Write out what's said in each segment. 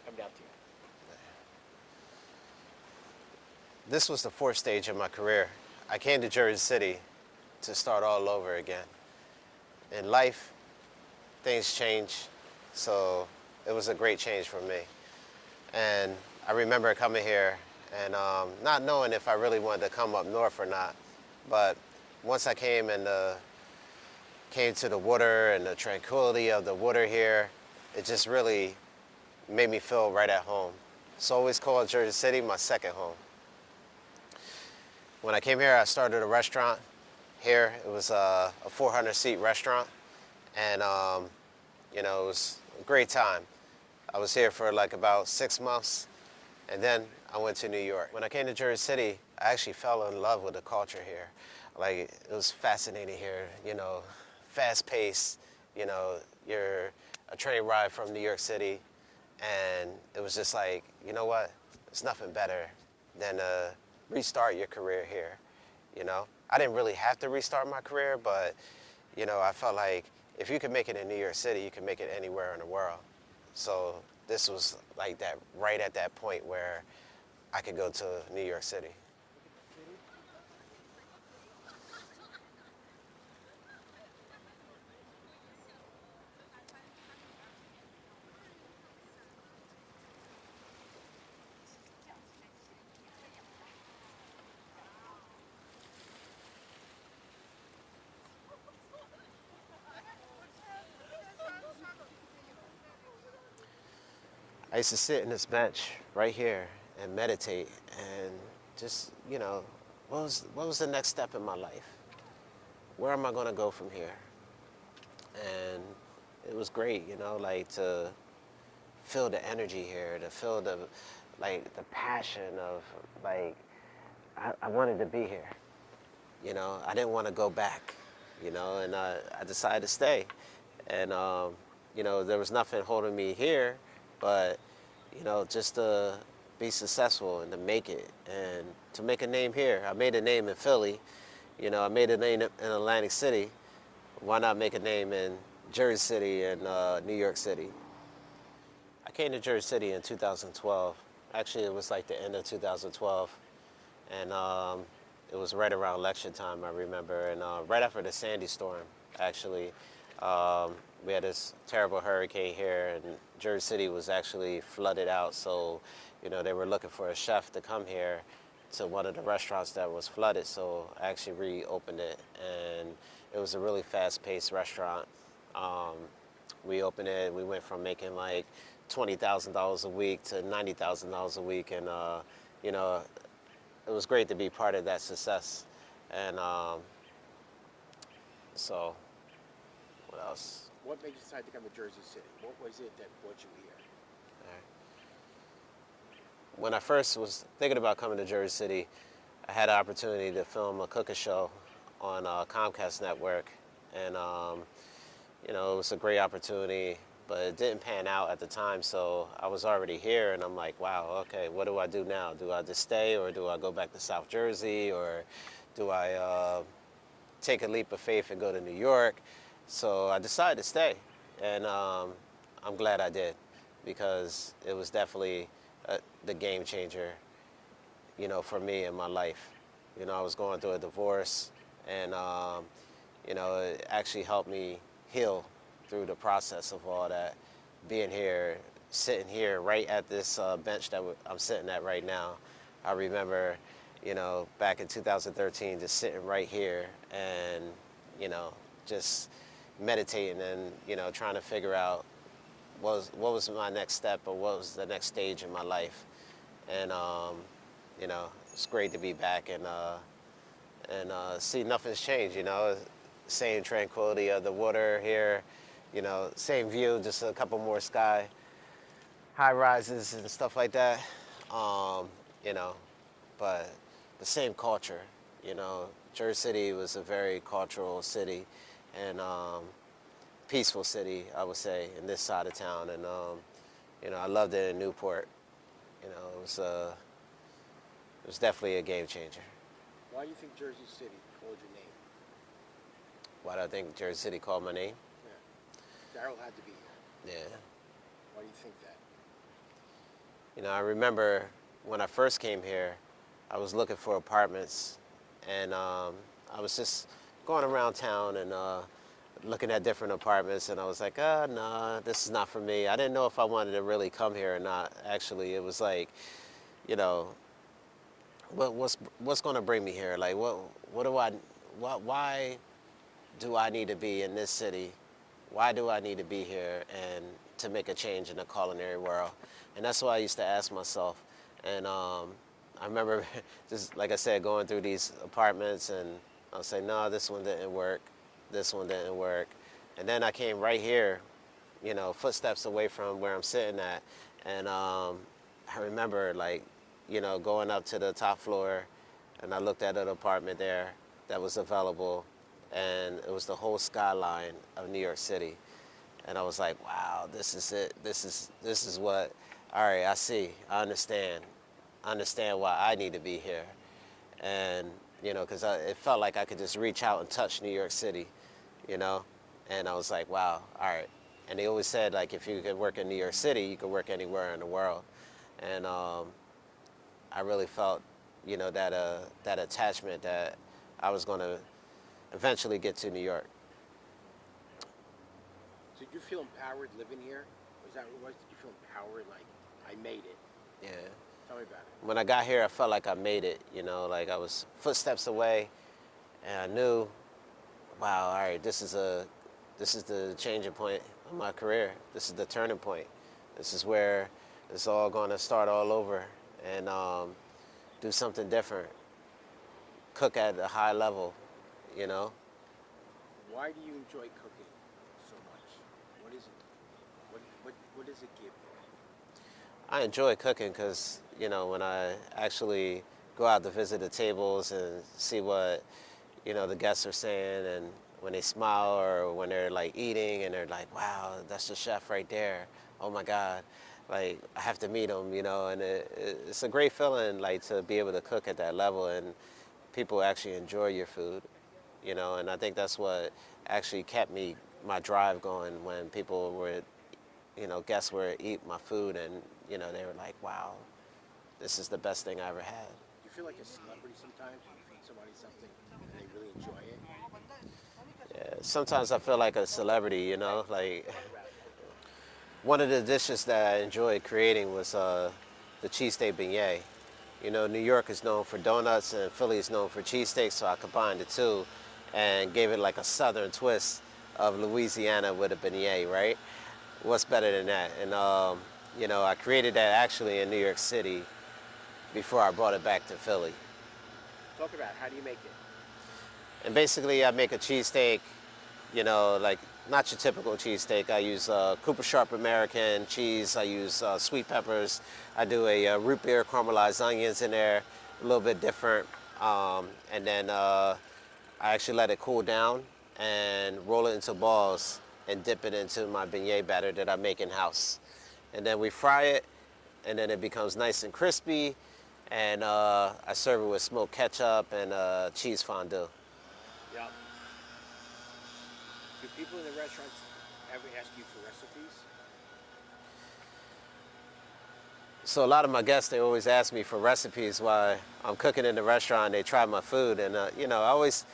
come down to you? This was the fourth stage of my career. I came to Jersey City to start all over again. In life, things change, so it was a great change for me. And I remember coming here and not knowing if I really wanted to come up north or not, but once I came and came to the water and the tranquility of the water here, it just really made me feel right at home. So I always called Jersey City my second home. When I came here, I started a restaurant here. It was a 400-seat restaurant, and it was a great time. I was here for like about 6 months, and then I went to New York. When I came to Jersey City, I actually fell in love with the culture here. Like, it was fascinating here, fast-paced, you're a train ride from New York City, and it was just like, you know what? There's nothing better than restart your career here, I didn't really have to restart my career, but, I felt like if you can make it in New York City, you can make it anywhere in the world. So this was like that, right at that point where I could go to New York City. I used to sit in this bench right here and meditate and just, what was the next step in my life? Where am I going to go from here? And it was great, like to feel the energy here, to feel the passion of, I wanted to be here. I didn't want to go back, and I decided to stay. And, there was nothing holding me here, but, just to be successful and to make it and to make a name here. I made a name in Philly, I made a name in Atlantic City. Why not make a name in Jersey City and New York City? I came to Jersey City in 2012. Actually, it was like the end of 2012. And it was right around election time, I remember. And right after the Sandy storm, actually, we had this terrible hurricane here, and Jersey City was actually flooded out. So, they were looking for a chef to come here to one of the restaurants that was flooded. So I actually reopened it, and it was a really fast-paced restaurant. We opened it. We went from making like $20,000 a week to $90,000 a week, and it was great to be part of that success. And so, what else? What made you decide to come to Jersey City? What was it that brought you here? When I first was thinking about coming to Jersey City, I had an opportunity to film a cooking show on Comcast Network, and it was a great opportunity, but it didn't pan out at the time, so I was already here, and I'm like, wow, okay, what do I do now? Do I just stay, or do I go back to South Jersey, or do I take a leap of faith and go to New York? So I decided to stay, and I'm glad I did, because it was definitely the game changer, for me in my life. I was going through a divorce, and it actually helped me heal through the process of all that. Being here, sitting here right at this bench that I'm sitting at right now. I remember, back in 2013, just sitting right here and, just meditating and, trying to figure out what was my next step, or what was the next stage in my life. And, it's great to be back and see nothing's changed, Same tranquility of the water here, same view, just a couple more sky, high rises and stuff like that, but the same culture, Jersey City was a very cultural city and peaceful city, I would say, in this side of town. And, I loved it in Newport. It was definitely a game changer. Why do you think Jersey City called your name? Why do I think Jersey City called my name? Yeah. Darryl had to be here. Yeah. Why do you think that? I remember when I first came here, I was looking for apartments, and I was just going around town and looking at different apartments, and I was like, nah, this is not for me. I didn't know if I wanted to really come here or not. Actually, it was like, you know, what's going to bring me here? Like, why do I need to be in this city? Why do I need to be here and to make a change in the culinary world? And that's what I used to ask myself. And I remember, just like I said, going through these apartments, and I'll say, no, this one didn't work. This one didn't work. And then I came right here, footsteps away from where I'm sitting at. And I remember, like, going up to the top floor, and I looked at an apartment there that was available, and it was the whole skyline of New York City. And I was like, wow, this is it. This is what, all right, I see. I understand why I need to be here. And, because it felt like I could just reach out and touch New York City, and I was like, wow, all right. And they always said, like, if you could work in New York City, you could work anywhere in the world. And I really felt, that attachment that I was going to eventually get to New York. So did you feel empowered living here? Was that what it was? Did you feel empowered, like, I made it? Yeah. Tell me about it. When I got here, I felt like I made it, like I was footsteps away, and I knew, wow, all right, this is the changing point of my career. This is the turning point. This is where it's all going to start all over, and do something different, cook at a high level, Why do you enjoy cooking so much? What is it? What does it give you? I enjoy cooking because, when I actually go out to visit the tables and see what, the guests are saying, and when they smile or when they're like eating and they're like, wow, that's the chef right there. Oh my God. Like, I have to meet him, and it's a great feeling, like, to be able to cook at that level and people actually enjoy your food, and I think that's what actually kept my drive going when people were, guests were eat my food, and, they were like, wow, this is the best thing I ever had. Do you feel like a celebrity sometimes when you feed somebody something and they really enjoy it? Yeah, sometimes I feel like a celebrity, like, one of the dishes that I enjoyed creating was the cheesesteak beignet. New York is known for donuts and Philly is known for cheesesteaks, so I combined the two and gave it like a southern twist of Louisiana with a beignet, right? What's better than that? And, I created that actually in New York City before I brought it back to Philly. Talk about it. How do you make it? And basically I make a cheesesteak, like, not your typical cheesesteak. I use Cooper Sharp American cheese. I use sweet peppers. I do a root beer caramelized onions in there, a little bit different. And then I actually let it cool down and roll it into balls and dip it into my beignet batter that I make in-house. And then we fry it, and then it becomes nice and crispy. And I serve it with smoked ketchup and cheese fondue. Yeah. Do people in the restaurants ever ask you for recipes? So a lot of my guests, they always ask me for recipes while I'm cooking in the restaurant. They try my food, and I always,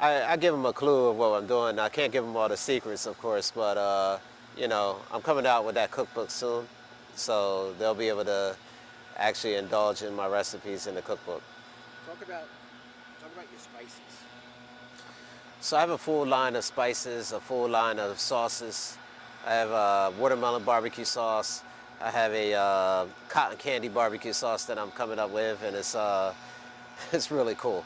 I give them a clue of what I'm doing. I can't give them all the secrets, of course, but I'm coming out with that cookbook soon, so they'll be able to actually indulge in my recipes in the cookbook. Talk about your spices. So I have a full line of spices, a full line of sauces. I have a watermelon barbecue sauce. I have a cotton candy barbecue sauce that I'm coming up with, and it's really cool.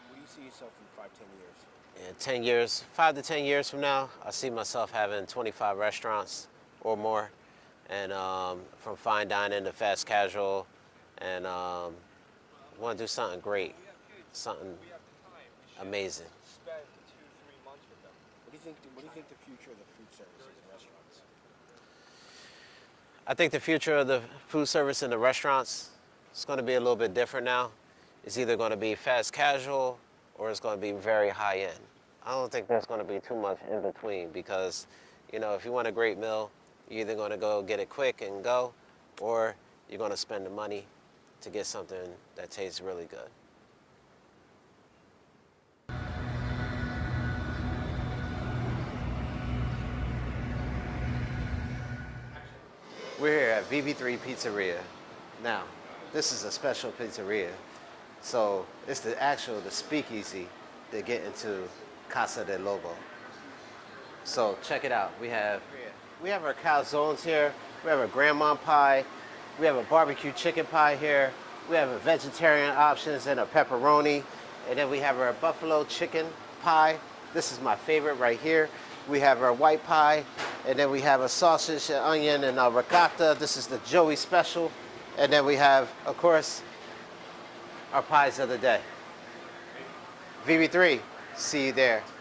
Where do you see yourself in 5, 10 years? In 10 years, 5 to 10 years from now, I see myself having 25 restaurants or more, and from fine dining to fast casual, and I want to do something great, something amazing. What do you think the future of the food services and restaurants? I think the future of the food service in the restaurants is going to be a little bit different now. It's either going to be fast casual or it's going to be very high end. I don't think there's going to be too much in between because, if you want a great meal, You're either going to go get it quick and go, or you're going to spend the money to get something that tastes really good. We're here at VB3 Pizzeria. Now, this is a special pizzeria. So it's the speakeasy to get into Casa del Lobo. So check it out. We have our calzones here. We have a grandma pie. We have a barbecue chicken pie here. We have a vegetarian options and a pepperoni. And then we have our buffalo chicken pie. This is my favorite right here. We have our white pie. And then we have a sausage, and onion, and a ricotta. This is the Joey special. And then we have, of course, our pies of the day. VB3, see you there.